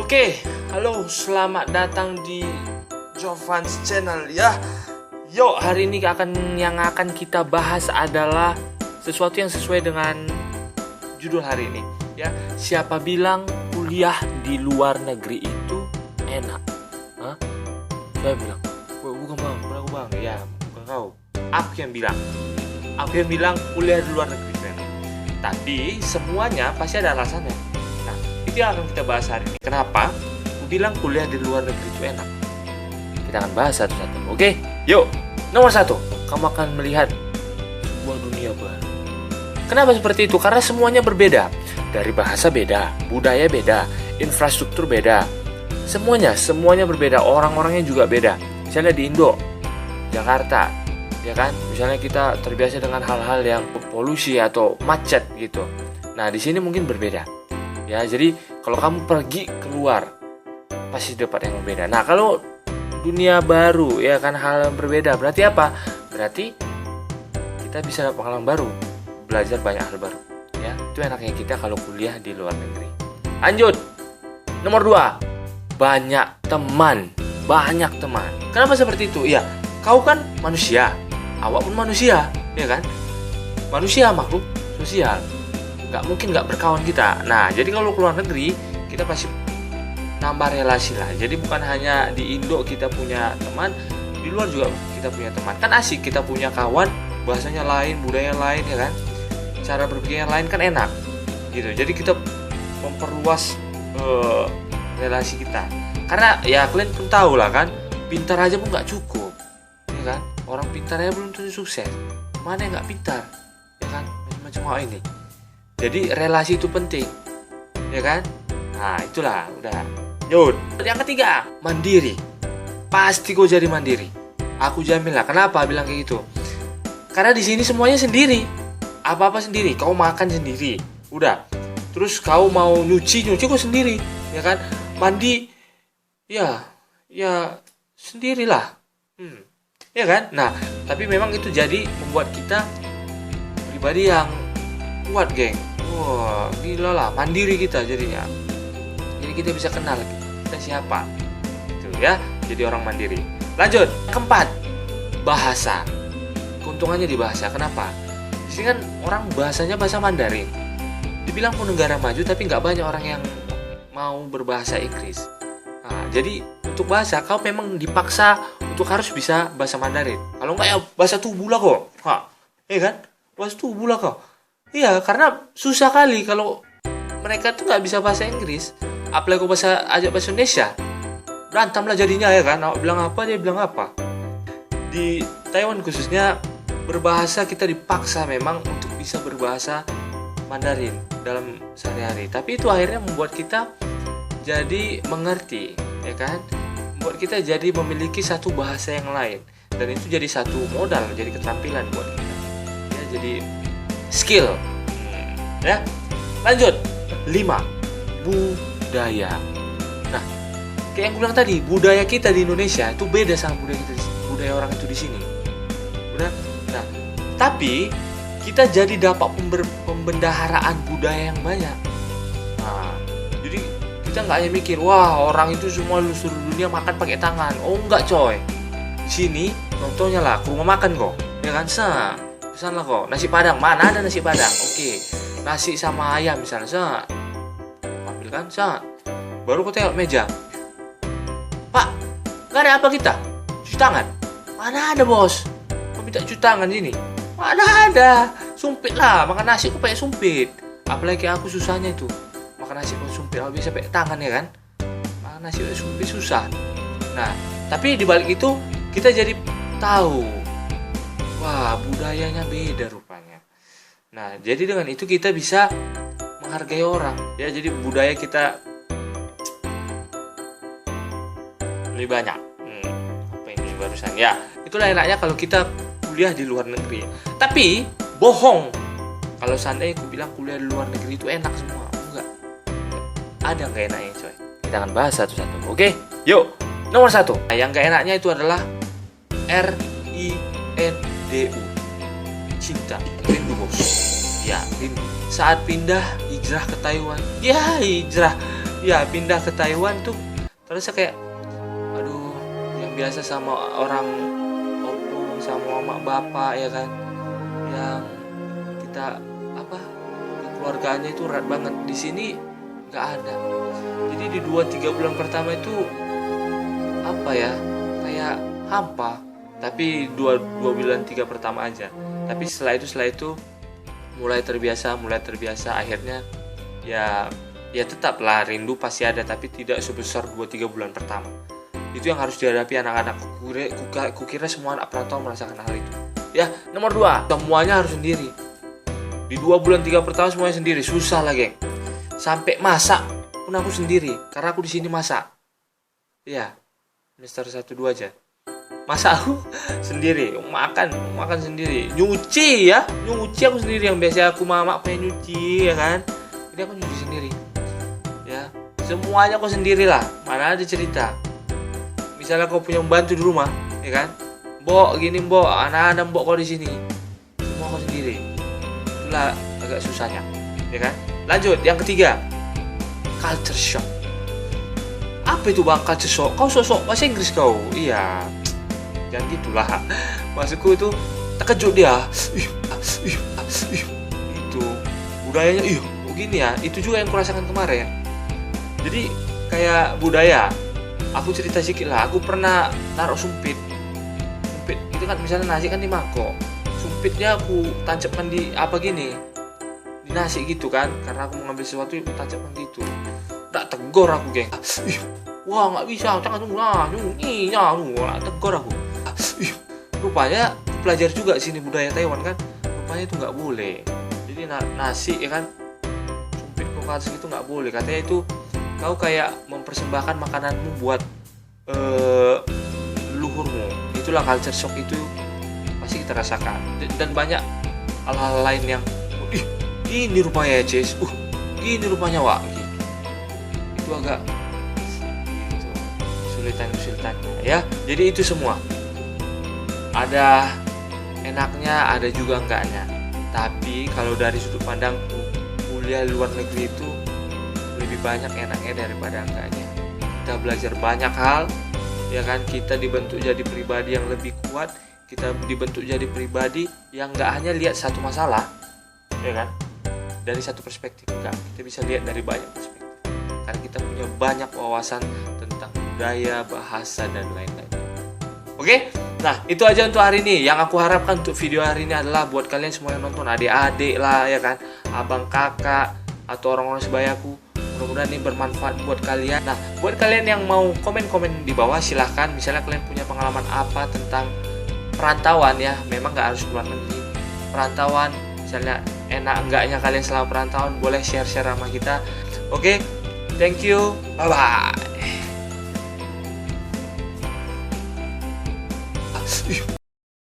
Oke, halo, selamat datang di Jovans Channel ya. Yuk, hari ini yang akan kita bahas adalah sesuatu yang sesuai dengan judul hari ini ya. Siapa bilang kuliah di luar negeri itu enak? Hah? Saya bilang, bukan bang, ya bukan kau. Aku yang bilang kuliah di luar negeri itu enak. Tapi semuanya pasti ada alasannya. Nah, itu yang akan kita bahas hari ini. Kenapa? Aku bilang kuliah di luar negeri itu enak. Kita akan bahas satu-satu. Oke, yuk. Nomor 1, kamu akan melihat sebuah dunia baru. Kenapa seperti itu? Karena semuanya berbeda. Dari bahasa beda, budaya beda, infrastruktur beda. Semuanya berbeda. Orang-orangnya juga beda. Misalnya di Indo, Jakarta, ya kan? Misalnya kita terbiasa dengan hal-hal yang polusi atau macet gitu. Nah, di sini mungkin berbeda. Ya, jadi kalau kamu pergi keluar pasti dapat yang berbeda. Nah, kalau dunia baru ya kan, hal yang berbeda, berarti apa? Berarti kita bisa dapat pengalaman baru, belajar banyak hal baru ya. Itu enaknya kita kalau kuliah di luar negeri. Lanjut. Nomor 2, banyak teman. Kenapa seperti itu? Ya, kau kan manusia, awak pun manusia, ya kan? Manusia makhluk sosial, nggak mungkin nggak berkawan kita. Nah, jadi kalau keluar negeri kita pasti nambah relasi lah. Jadi bukan hanya di Indo kita punya teman, di luar juga kita punya teman. Kan asik kita punya kawan, bahasanya lain, budaya lain, ya kan? Cara berpikir lain kan enak gitu. Jadi kita memperluas relasi kita. Karena ya kalian pun tahu lah kan, pintar aja pun nggak cukup, ya kan? Orang pintar aja belum tentu sukses. Mana yang nggak pintar, ya kan? Macam-macam hal ini. Jadi relasi itu penting, ya kan? Nah, itulah udah. Yud. Yang ketiga, mandiri. Pasti kau jadi mandiri. Aku jamin lah. Kenapa bilang kayak gitu? Karena di sini semuanya sendiri. Apa-apa sendiri. Kau makan sendiri. Udah. Terus kau mau nyuci kau sendiri, ya kan? Mandi, ya sendirilah. Ya kan? Nah, tapi memang itu jadi membuat kita pribadi yang kuat, geng. Wah, gila lah, mandiri kita jadinya. Jadi kita bisa kenal kita siapa. Itu ya, jadi orang mandiri. Lanjut, keempat, bahasa. Keuntungannya di bahasa. Kenapa? Di sini kan orang bahasanya bahasa Mandarin. Dibilang pun negara maju, tapi nggak banyak orang yang mau berbahasa Inggris. Nah, jadi untuk bahasa kau memang dipaksa untuk harus bisa bahasa Mandarin. Kalau nggak ya bahasa tubuh lah kok. Iya kan? Bahasa tubuh lah kok. Iya, karena susah kali kalau mereka tuh nggak bisa bahasa Inggris. Apalagi kau ajak bahasa Indonesia, berantem lah jadinya, ya kan? Awak bilang apa, dia bilang apa. Di Taiwan khususnya berbahasa kita dipaksa memang untuk bisa berbahasa Mandarin dalam sehari-hari. Tapi itu akhirnya membuat kita jadi mengerti, ya kan? Membuat kita jadi memiliki satu bahasa yang lain, dan itu jadi satu modal, jadi keterampilan buat kita. Ya, jadi skill. Ya. Lanjut. 5, budaya. Nah, kayak yang gue bilang tadi, budaya kita di Indonesia itu beda sama budaya orang itu di sini. Udah. Nah, tapi kita jadi dapat pembendaharaan budaya yang banyak. Nah, jadi kita nggak hanya mikir, wah orang itu semua seluruh dunia makan pakai tangan. Oh enggak coy. Di sini contohnya lah, ke rumah makan kok, ya kan? Pesan lah kok, nasi padang. Mana ada nasi padang? Oke, nasi sama ayam misalnya. Ambil kan, baru kau tengok meja. Pak, nggak ada apa kita? Cuci tangan? Mana ada bos? Kau minta cuci tangan sini? Mana ada? Sumpit lah, makan nasi kau pakai sumpit. Apalagi aku susahnya itu makan nasi kau sumpit, aku bisa pakai tangan, ya kan? Makan nasi pakai sumpit susah. Nah, tapi di balik itu kita jadi tahu, wah budayanya beda rupanya. Nah, jadi dengan itu kita bisa menghargai orang. Ya, jadi budaya kita lebih banyak. Apa ini barusan? Ya, itulah enaknya kalau kita kuliah di luar negeri. Tapi bohong kalau seandainya aku bilang kuliah di luar negeri itu enak semua. Enggak. Ada nggak enaknya, coy? Kita akan bahas satu-satu. Oke? Yuk. Nomor 1. Nah, yang nggak enaknya itu adalah RINDU. Cinta. Rindu, bos. Ya, rindu. Saat pindah hijrah ke Taiwan. Ya, hijrah ya pindah ke Taiwan tuh terus kayak aduh, yang biasa sama orang opung sama mama bapak ya kan, yang kita apa keluarganya itu erat banget, di sini nggak ada. Jadi di 2-3 bulan pertama itu apa ya, kayak hampa. Tapi dua bulan 3 pertama aja. Tapi setelah itu mulai terbiasa, akhirnya ya tetaplah rindu pasti ada, tapi tidak sebesar 2-3 bulan pertama. Itu yang harus dihadapi anak-anak. Kukira semua anak perantau merasakan hal itu. Ya, nomor 2, semuanya harus sendiri. Di 2 bulan 3 pertama semuanya sendiri, susah lah geng. Sampai masak pun aku sendiri, karena aku di sini masak. Ya, semester 1-2 aja. Masak aku sendiri, makan sendiri, nyuci aku sendiri, yang biasa aku mama pengen nyuci ya kan, ini aku nyuci sendiri ya, semuanya aku sendiri lah. Mana ada cerita misalnya kau punya pembantu di rumah ya kan, mbok gini mbok, anak-anak mbok kau di sini, semua aku sendiri, itulah agak susahnya ya kan. Lanjut yang ketiga, culture shock. Apa itu bang culture shock? Kau sosok bahasa Inggris kau? Iya, jangan gitulah. Maksudku itu terkejut dia. Itu budayanya begini ya. Itu juga yang kurasakan kemarin. Jadi kayak budaya. Aku cerita sedikit lah. Aku pernah naruh sumpit itu kan, misalnya nasi kan di mangkok, sumpitnya aku tancapkan di apa gini, di nasi gitu kan, karena aku mengambil sesuatu aku tancapkan gitu. Tak tegur aku geng. Wah nggak bisa, jangan tegur aku. Rupanya belajar juga sini budaya Taiwan kan, rupanya itu nggak boleh. Jadi nasi ya kan, sumpit kulkas itu nggak boleh, katanya itu kau kayak mempersembahkan makananmu buat leluhurmu. Itulah culture shock, itu pasti kita rasakan. Dan banyak hal-hal lain yang gini rupanya ya Cis, gini rupanya Wak gitu. Itu agak gitu, kesulitannya ya. Jadi itu semua ada enaknya, ada juga enggaknya. Tapi kalau dari sudut pandangku, kuliah di luar negeri itu lebih banyak enaknya daripada enggaknya. Kita belajar banyak hal ya kan, kita dibentuk jadi pribadi yang lebih kuat, kita dibentuk jadi pribadi yang enggak hanya lihat satu masalah ya kan, dari satu perspektif, enggak, kita bisa lihat dari banyak perspektif karena kita punya banyak wawasan tentang budaya, bahasa dan lain-lain. Oke? Nah, itu aja untuk hari ini. Yang aku harapkan untuk video hari ini adalah buat kalian semua yang nonton, adik-adik lah ya kan, abang kakak atau orang-orang sebayaku, mudah-mudahan ini bermanfaat buat kalian. Nah, buat kalian yang mau komen-komen di bawah, silahkan. Misalnya kalian punya pengalaman apa tentang perantauan ya, memang nggak harus keluar negeri, perantauan, misalnya enak enggaknya kalian selama perantauan, boleh share-share sama kita. Oke, thank you, bye-bye.